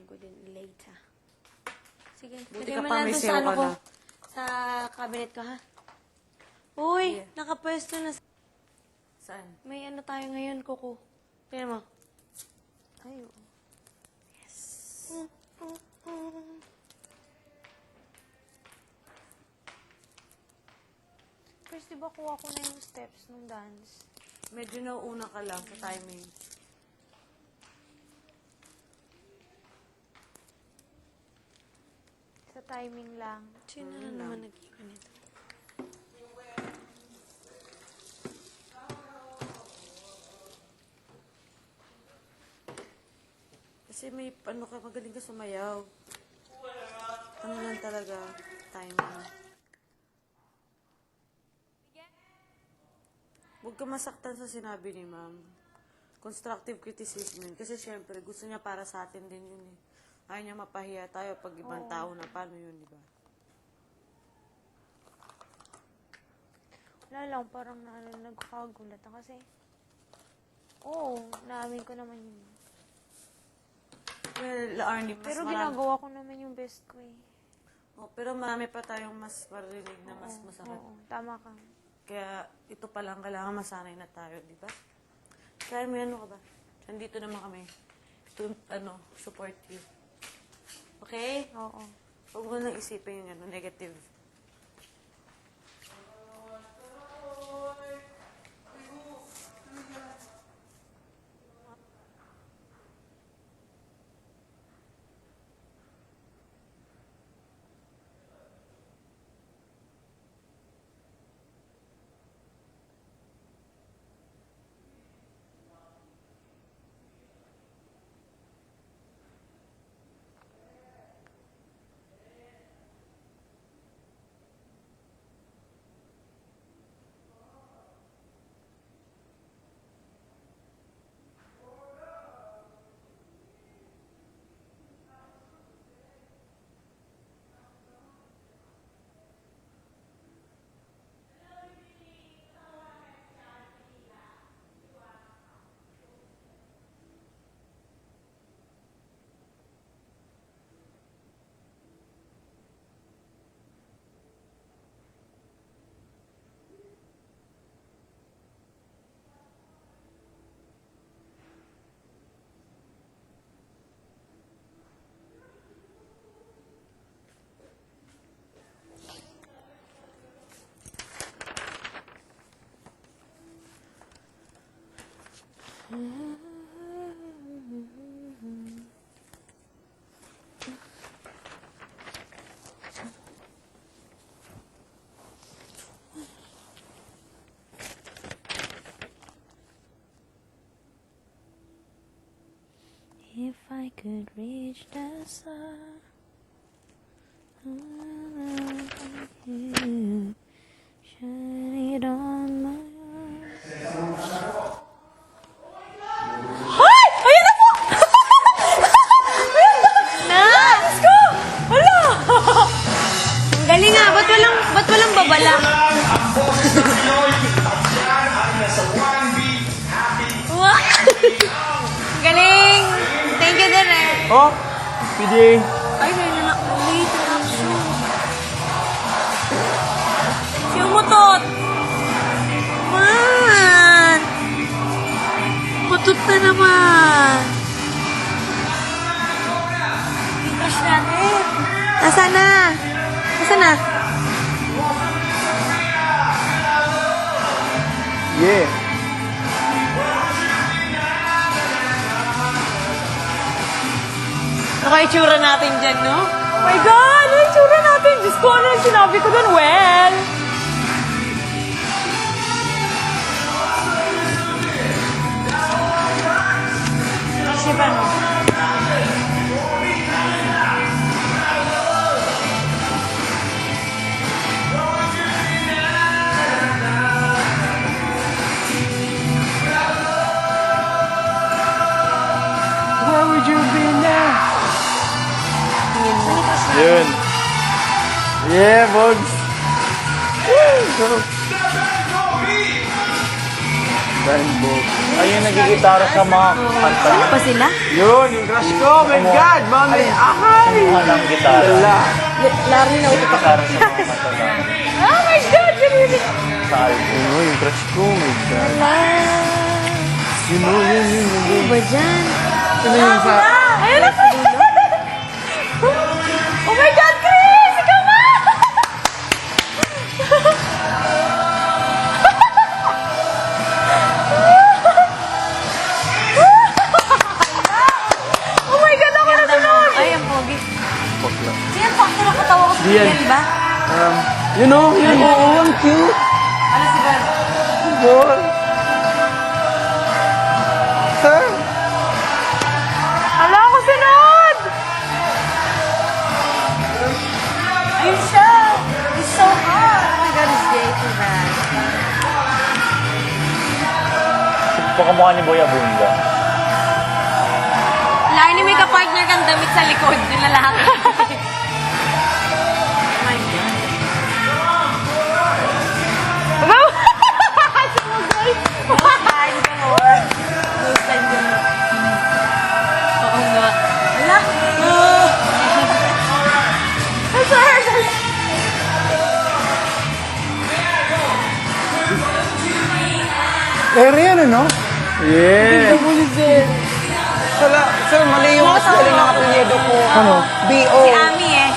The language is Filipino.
ko din later. Sige. Buti lagay ka mo pa, na may dun sayo sa ano ka ko. na. Sa cabinet ko, ha? Uy, Yeah. nakapwesto na. Saan? May ano tayo ngayon, Kuko. Tignan mo. Ay, oo. Yes. First, di ba kuha ko na yung steps ng dance? Medyo nauuna ka lang sa timing. Sa timing lang. Sino na naman nag-iwan nito? Kasi may, ano ka, magaling ka sumayaw. Ano lang talaga, timing. Huwag ka masaktan sa sinabi ni ma'am. Constructive criticism yun. Kasi syempre, gusto niya para sa atin din yun eh. Ayaw niya mapahiya tayo pag ibang tao na paano yun, di ba? Wala lang, parang nagkakagulat na kasi. Oo, naamin ko naman yun. Well, Arnie, mas Pero marami. ginagawa ko naman yung best ko eh. Oh, pero marami pa tayong mas marinig na mas masakit. Oo, tama ka. Kaya ito pa lang, kailangan masanay na tayo, di ba? Kaya may ano ka ba? Nandito naman kami to, support you. Okay? Oo. Huwag mo nang isipin yung negative. If I could reach the sun, shine it on my eyes. Hoy! Ayun na po! na! Let's go! Hala! Ang galing nga. Ba't walang babala? Wow! Galing! Thank you din eh. Oh, PDA. Ay, may late na siya. Siya umutot. Man! Umutot na naman. Crush natin. Nasaan na? Nasaan na? Yeah. Naka-itsura natin dyan, no? Oh my God! Ano itsura natin? Diyos ko, ano yung sinabi ko dun? Well... Kasi ba, no? Where would you be now? Yun. Yeah, Bogs. Woo! Rainbow. Ayun yung nagigitara sa mga kanta. Ano ba sila? Yun, yung crush ko. Oh my God, mami. Akay. Kumuha ng gitara. Wala. Lari na utot ako. Gitara sa mga kanta na Oh my God! Ganun. sa album. Ano, yung crush ko. Oh my God. Yun, Ano ba dyan? Ano yung sa... Ayun na po! Oh my God, Chris! Ikaw na! Oh my God, ako na sunod! Ay, ang pogi. Bakla. Siya, sakto na katawa ko sa Diyan. Miguel, ba? Yun o, yun. Oo, ang cute. Ano si Ben? Boy. Sir. Hala ako sunod! Ayun siya! He's so hot! Oh my God, he's gay too bad. Pakamukha ni Boy Abunda. Lagi ni may ka-partner kang damit sa likod ng lalaki. Oh my God. Time galore. No time galore. Oo nga. Ala! Arian, ano? Yeah. Sir, mali yung mas galing ng apelyido ko. Ano? B.O. Si Ami eh.